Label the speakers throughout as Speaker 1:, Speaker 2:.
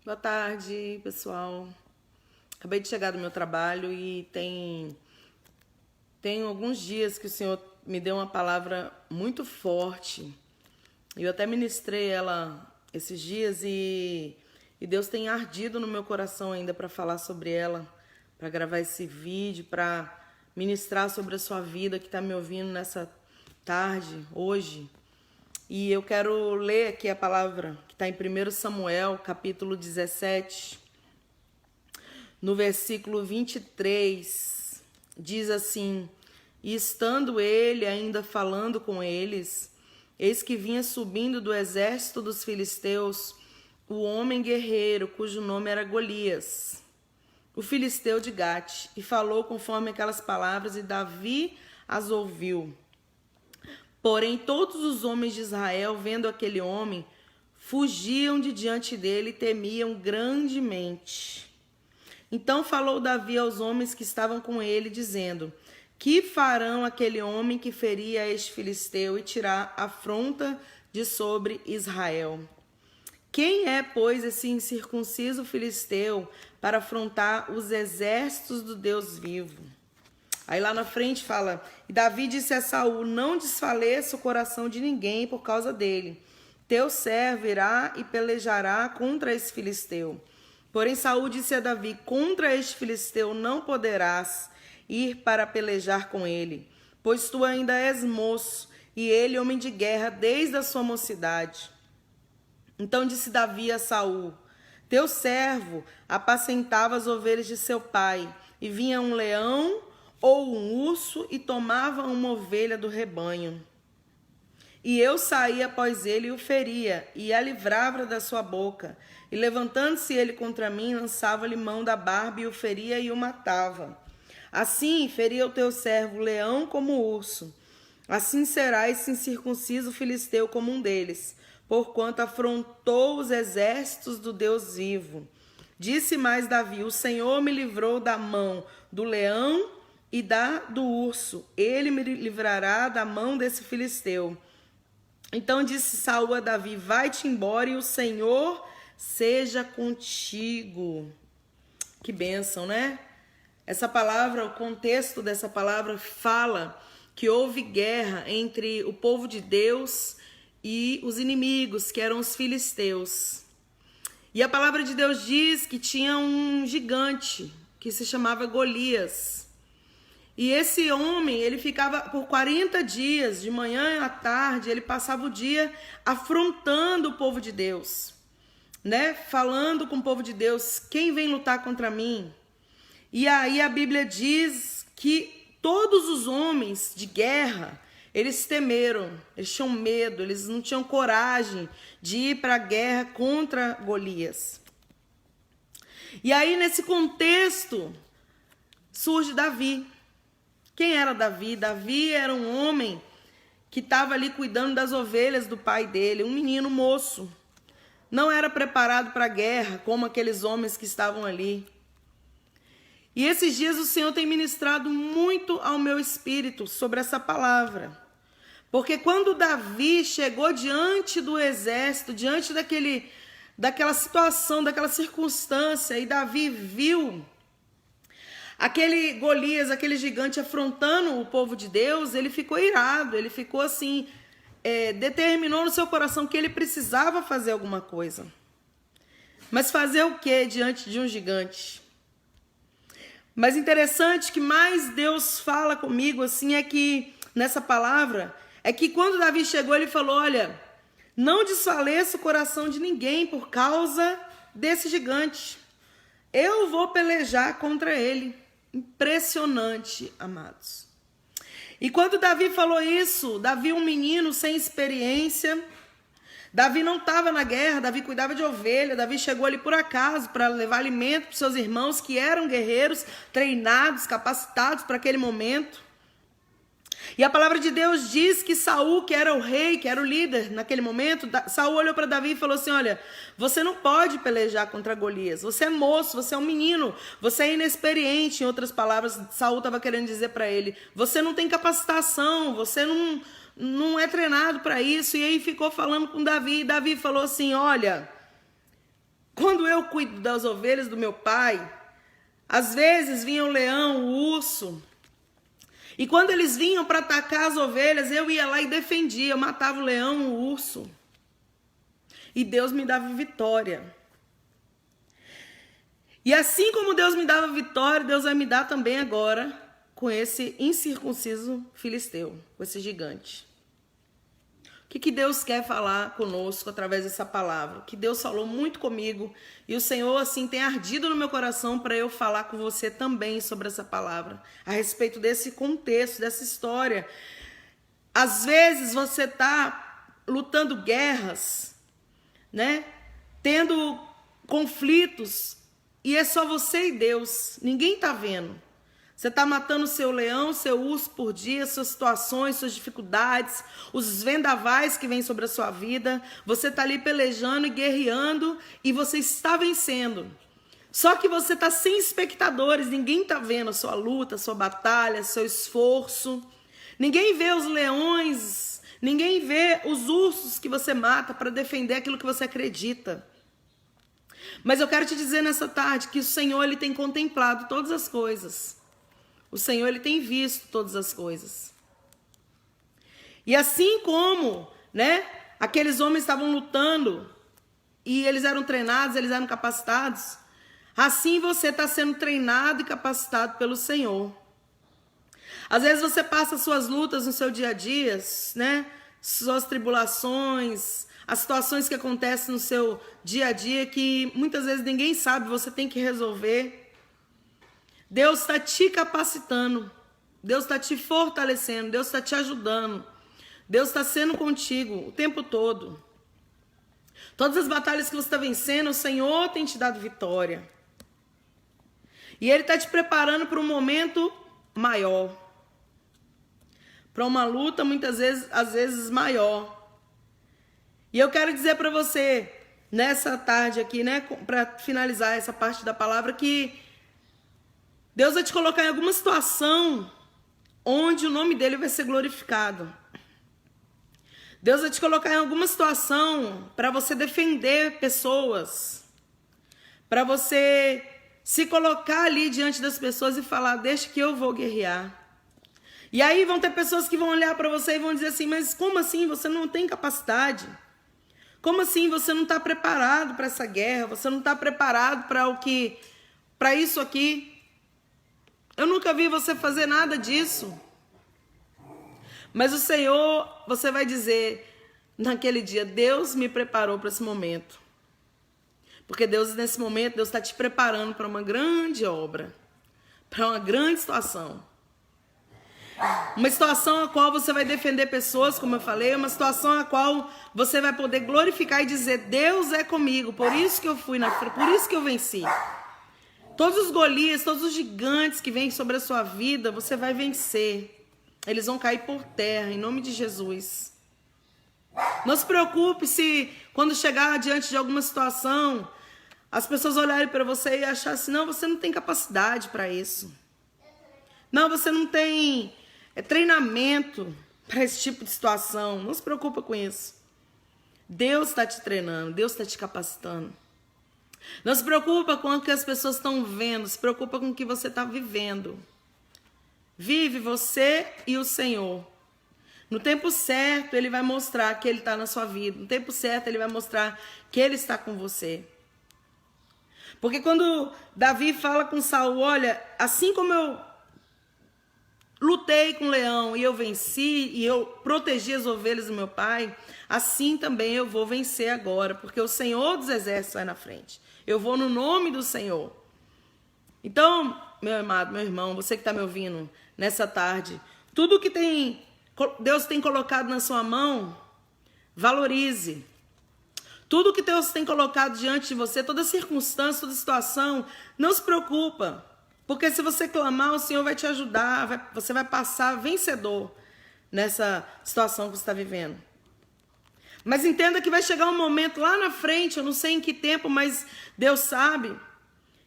Speaker 1: Boa tarde, pessoal. Acabei de chegar do meu trabalho e tem alguns dias que o Senhor me deu uma palavra muito forte. Eu até ministrei ela esses dias e Deus tem ardido no meu coração ainda para falar sobre ela, para gravar esse vídeo, para ministrar sobre a sua vida que está me ouvindo nessa tarde, hoje. E eu quero ler aqui a palavra que está em 1 Samuel, capítulo 17, no versículo 23, diz assim: E estando ele ainda falando com eles, eis que vinha subindo do exército dos filisteus o homem guerreiro, cujo nome era Golias, o filisteu de Gate, e falou conforme aquelas palavras, e Davi as ouviu. Porém, todos os homens de Israel, vendo aquele homem, fugiam de diante dele e temiam grandemente. Então falou Davi aos homens que estavam com ele, dizendo: Que farão aquele homem que feria este filisteu e tirar a afronta de sobre Israel? Quem é, pois, esse incircunciso filisteu para afrontar os exércitos do Deus vivo? Aí lá na frente fala: E Davi disse a Saul: Não desfaleça o coração de ninguém por causa dele. Teu servo irá e pelejará contra esse filisteu. Porém Saul disse a Davi: Contra este filisteu não poderás ir para pelejar com ele, pois tu ainda és moço, e ele homem de guerra desde a sua mocidade. Então disse Davi a Saul: Teu servo apacentava as ovelhas de seu pai, e vinha um leão ou um urso e tomava uma ovelha do rebanho. E eu saía após ele e o feria, e a livrava da sua boca. E levantando-se ele contra mim, lançava-lhe mão da barba e o feria e o matava. Assim feria o teu servo o leão como o urso. Assim será esse incircunciso filisteu como um deles, porquanto afrontou os exércitos do Deus vivo. Disse mais Davi: O Senhor me livrou da mão do leão e do urso, ele me livrará da mão desse filisteu. Então disse Saul a Davi: Vai-te embora e o Senhor seja contigo. Que bênção, né? Essa palavra, o contexto dessa palavra fala que houve guerra entre o povo de Deus e os inimigos, que eram os filisteus. E a palavra de Deus diz que tinha um gigante que se chamava Golias. E esse homem, ele ficava por 40 dias, de manhã à tarde, ele passava o dia afrontando o povo de Deus, né? Falando com o povo de Deus: quem vem lutar contra mim? E aí a Bíblia diz que todos os homens de guerra, eles temeram, eles tinham medo, eles não tinham coragem de ir para a guerra contra Golias. E aí nesse contexto surge Davi. Quem era Davi? Davi era um homem que estava ali cuidando das ovelhas do pai dele, um menino moço. Não era preparado para a guerra, como aqueles homens que estavam ali. E esses dias o Senhor tem ministrado muito ao meu espírito sobre essa palavra. Porque quando Davi chegou diante do exército, diante daquela situação, daquela circunstância, e Davi viu aquele Golias, aquele gigante afrontando o povo de Deus, ele ficou irado, ele ficou assim, determinou no seu coração que ele precisava fazer alguma coisa. Mas fazer o que diante de um gigante? Mas interessante que mais Deus fala comigo assim é que, nessa palavra, é que quando Davi chegou, ele falou: olha, não desfaleça o coração de ninguém por causa desse gigante. Eu vou pelejar contra ele. Impressionante, amados. E quando Davi falou isso, Davi, um menino sem experiência, Davi não estava na guerra, Davi cuidava de ovelha, Davi chegou ali por acaso para levar alimento para os seus irmãos que eram guerreiros, treinados, capacitados para aquele momento. E a palavra de Deus diz que Saul, que era o rei, que era o líder naquele momento, Saul olhou para Davi e falou assim: olha, você não pode pelejar contra Golias, você é moço, você é um menino, você é inexperiente. Em outras palavras, Saul estava querendo dizer para ele: você não tem capacitação, você não é treinado para isso. E aí ficou falando com Davi, e Davi falou assim: olha, Quando eu cuido das ovelhas do meu pai, às vezes vinha o leão, o urso. E quando eles vinham para atacar as ovelhas, eu ia lá e defendia. Eu matava o leão, o urso. E Deus me dava vitória. E assim como Deus me dava vitória, Deus vai me dar também agora com esse incircunciso filisteu, com esse gigante. O que Deus quer falar conosco através dessa palavra? Que Deus falou muito comigo e o Senhor assim tem ardido no meu coração para eu falar com você também sobre essa palavra, a respeito desse contexto, dessa história. Às vezes você está lutando guerras, né? Tendo conflitos e é só você e Deus, ninguém está vendo. Você está matando seu leão, seu urso por dia, suas situações, suas dificuldades, os vendavais que vêm sobre a sua vida. Você está ali pelejando e guerreando e você está vencendo. Só que você está sem espectadores, ninguém está vendo a sua luta, a sua batalha, seu esforço. Ninguém vê os leões, ninguém vê os ursos que você mata para defender aquilo que você acredita. Mas eu quero te dizer nessa tarde que o Senhor ele tem contemplado todas as coisas. O Senhor, ele tem visto todas as coisas. E assim como, né, aqueles homens estavam lutando e eles eram treinados, eles eram capacitados, assim você está sendo treinado e capacitado pelo Senhor. Às vezes você passa suas lutas no seu dia a dia, né, suas tribulações, as situações que acontecem no seu dia a dia que muitas vezes ninguém sabe, você tem que resolver. Deus está te capacitando, Deus está te fortalecendo, Deus está te ajudando, Deus está sendo contigo o tempo todo. Todas as batalhas que você está vencendo, o Senhor tem te dado vitória. E Ele está te preparando para um momento maior, para uma luta muitas vezes, às vezes maior. E eu quero dizer para você, nessa tarde aqui, né, para finalizar essa parte da palavra, que Deus vai te colocar em alguma situação onde o nome dele vai ser glorificado. Deus vai te colocar em alguma situação para você defender pessoas, para você se colocar ali diante das pessoas e falar, deixa que eu vou guerrear. E aí vão ter pessoas que vão olhar para você e vão dizer assim, mas como assim você não tem capacidade? Como assim você não está preparado para essa guerra? Você não está preparado para isso aqui? Eu nunca vi você fazer nada disso. Mas o Senhor, você vai dizer naquele dia, Deus me preparou para esse momento. Porque Deus, nesse momento, Deus está te preparando para uma grande obra. Para uma grande situação. Uma situação a qual você vai defender pessoas, como eu falei. Uma situação a qual você vai poder glorificar e dizer, Deus é comigo. Por isso que eu fui na frente, por isso que eu venci. Todos os Golias, todos os gigantes que vêm sobre a sua vida, você vai vencer. Eles vão cair por terra, em nome de Jesus. Não se preocupe se, quando chegar diante de alguma situação, as pessoas olharem para você e acharem assim, não, você não tem capacidade para isso. Não, você não tem treinamento para esse tipo de situação. Não se preocupe com isso. Deus está te treinando, Deus está te capacitando. Não se preocupa com o que as pessoas estão vendo, se preocupa com o que você está vivendo. Vive você e o Senhor. No tempo certo, Ele vai mostrar que Ele está na sua vida. No tempo certo, Ele vai mostrar que Ele está com você. Porque quando Davi fala com Saul, olha, assim como eu lutei com o leão e eu venci e eu protegi as ovelhas do meu pai, assim também eu vou vencer agora, porque o Senhor dos Exércitos vai na frente. Eu vou no nome do Senhor. Então, meu amado, meu irmão, você que está me ouvindo nessa tarde, tudo que Deus tem colocado na sua mão, valorize. Tudo que Deus tem colocado diante de você, toda circunstância, toda situação, não se preocupa. Porque se você clamar, o Senhor vai te ajudar, você vai passar vencedor nessa situação que você está vivendo. Mas entenda que vai chegar um momento lá na frente, eu não sei em que tempo, mas Deus sabe,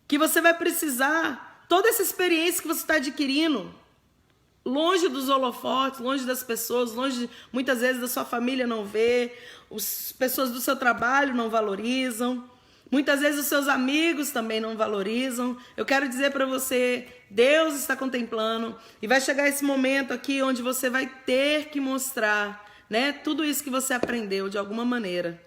Speaker 1: que você vai precisar, toda essa experiência que você está adquirindo, longe dos holofotes, longe das pessoas, longe, muitas vezes, da sua família não vê, as pessoas do seu trabalho não valorizam, Muitas vezes os seus amigos também não valorizam. Eu quero dizer para você, Deus está contemplando e vai chegar esse momento aqui onde você vai ter que mostrar, né, tudo isso que você aprendeu de alguma maneira.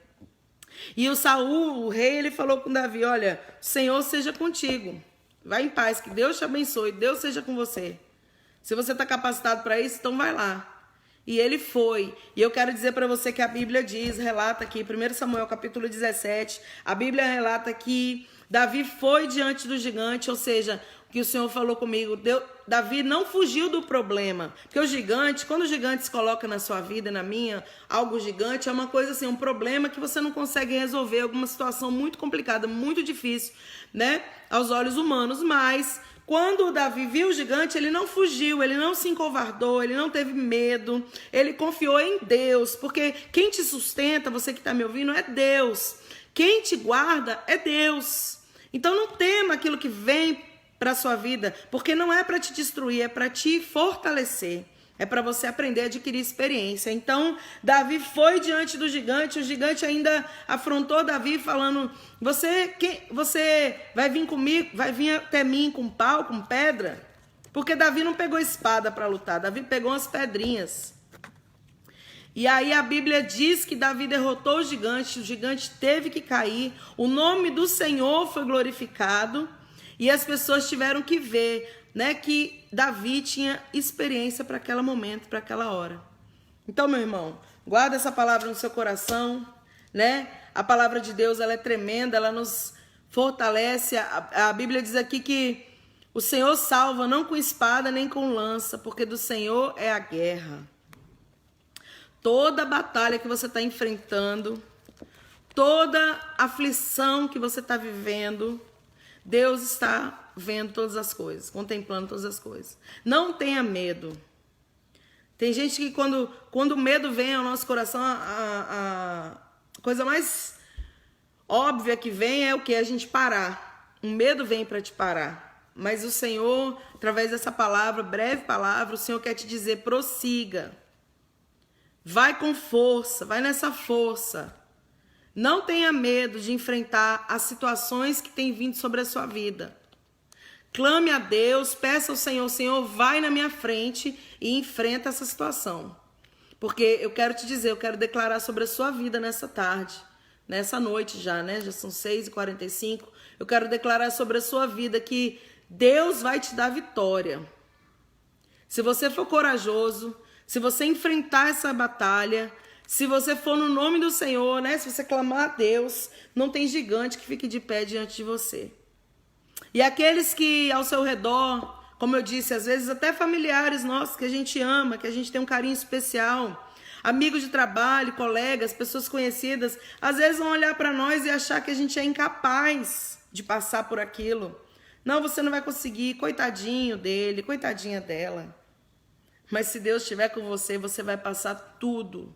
Speaker 1: E o Saul, o rei, ele falou com Davi, olha, o Senhor seja contigo. Vai em paz, que Deus te abençoe, Deus seja com você. Se você está capacitado para isso, então vai lá. E ele foi. E eu quero dizer para você que a Bíblia diz, relata aqui, 1 Samuel capítulo 17, a Bíblia relata que Davi foi diante do gigante, ou seja, o que o Senhor falou comigo, Davi não fugiu do problema. Porque o gigante, quando o gigante se coloca na sua vida e na minha, algo gigante é uma coisa assim, um problema que você não consegue resolver, alguma situação muito complicada, muito difícil, né, aos olhos humanos, mas quando o Davi viu o gigante, ele não fugiu, ele não se encovardou, ele não teve medo, ele confiou em Deus, porque quem te sustenta, você que está me ouvindo, é Deus. Quem te guarda é Deus. Então não tema aquilo que vem para a sua vida, porque não é para te destruir, é para te fortalecer. É para você aprender a adquirir experiência. Então, Davi foi diante do gigante. O gigante ainda afrontou Davi falando, você vai vir comigo, vai vir até mim com pau, com pedra? Porque Davi não pegou espada para lutar. Davi pegou umas pedrinhas. E aí a Bíblia diz que Davi derrotou o gigante teve que cair. O nome do Senhor foi glorificado. E as pessoas tiveram que ver, né, que Davi tinha experiência para aquele momento, para aquela hora. Então, meu irmão, guarda essa palavra no seu coração, né? A palavra de Deus, ela é tremenda, ela nos fortalece. A Bíblia diz aqui que o Senhor salva não com espada nem com lança, porque do Senhor é a guerra. Toda batalha que você está enfrentando, toda aflição que você está vivendo, Deus está vendo todas as coisas, contemplando todas as coisas. Não tenha medo. Tem gente que quando o medo vem ao nosso coração, a coisa mais óbvia que vem é o que? A gente parar. O medo vem para te parar. Mas o Senhor, através dessa palavra, breve palavra, o Senhor quer te dizer, prossiga. Vai com força, vai nessa força. Não tenha medo de enfrentar as situações que têm vindo sobre a sua vida. Clame a Deus, peça ao Senhor, Senhor, vai na minha frente e enfrenta essa situação. Porque eu quero te dizer, eu quero declarar sobre a sua vida nessa tarde, nessa noite já, né? Já são 6h45. Eu quero declarar sobre a sua vida que Deus vai te dar vitória. Se você for corajoso, se você enfrentar essa batalha, se você for no nome do Senhor, né? Se você clamar a Deus, não tem gigante que fique de pé diante de você. E aqueles que ao seu redor, como eu disse, às vezes até familiares nossos que a gente ama, que a gente tem um carinho especial, amigos de trabalho, colegas, pessoas conhecidas, às vezes vão olhar para nós e achar que a gente é incapaz de passar por aquilo. Não, você não vai conseguir, coitadinho dele, coitadinha dela. Mas se Deus estiver com você, você vai passar tudo.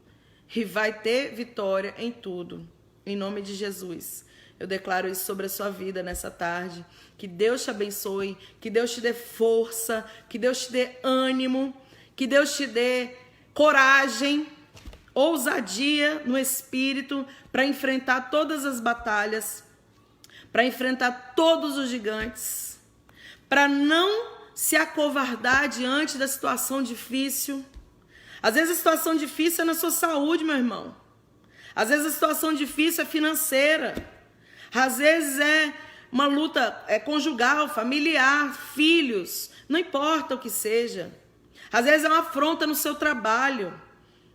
Speaker 1: E vai ter vitória em tudo. Em nome de Jesus. Eu declaro isso sobre a sua vida nessa tarde. Que Deus te abençoe. Que Deus te dê força. Que Deus te dê ânimo. Que Deus te dê coragem, ousadia no espírito para enfrentar todas as batalhas. Para enfrentar todos os gigantes. Para não se acovardar diante da situação difícil. Às vezes a situação difícil é na sua saúde, meu irmão. Às vezes a situação difícil é financeira. Às vezes é uma luta conjugal, familiar, filhos. Não importa o que seja. Às vezes é uma afronta no seu trabalho.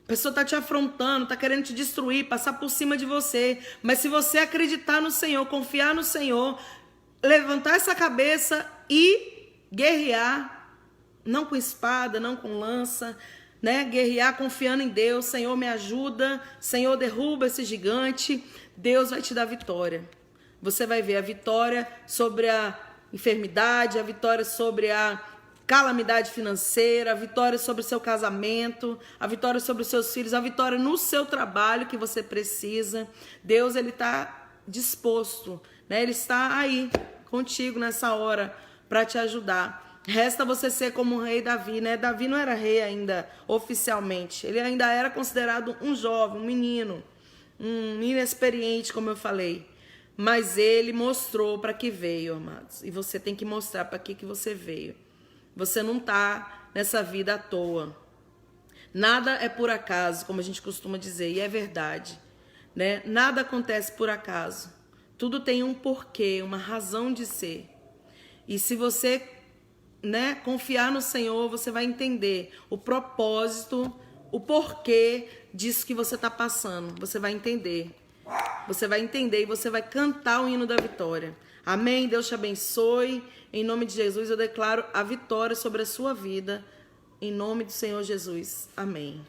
Speaker 1: A pessoa está te afrontando, está querendo te destruir, passar por cima de você. Mas se você acreditar no Senhor, confiar no Senhor, levantar essa cabeça e guerrear, não com espada, não com lança, né? Guerrear confiando em Deus. Senhor, me ajuda. Senhor, derruba esse gigante. Deus vai te dar vitória. Você vai ver a vitória sobre a enfermidade, a vitória sobre a calamidade financeira, a vitória sobre o seu casamento, a vitória sobre os seus filhos, a vitória no seu trabalho que você precisa. Deus, ele está disposto, né? Ele está aí contigo nessa hora para te ajudar. Resta você ser como o rei Davi, né? Davi não era rei ainda oficialmente. Ele ainda era considerado um jovem, um menino inexperiente, como eu falei. mas ele mostrou para que veio, amados. E você tem que mostrar para que você veio. Você não tá nessa vida à toa. Nada é por acaso, como a gente costuma dizer, e é verdade, né? Nada acontece por acaso. Tudo tem um porquê, uma razão de ser. E se você, né, confiar no Senhor, você vai entender o propósito, o porquê disso que você está passando. Você vai entender. Você vai entender e você vai cantar o hino da vitória. Amém? Deus te abençoe. Em nome de Jesus, eu declaro a vitória sobre a sua vida. Em nome do Senhor Jesus. Amém.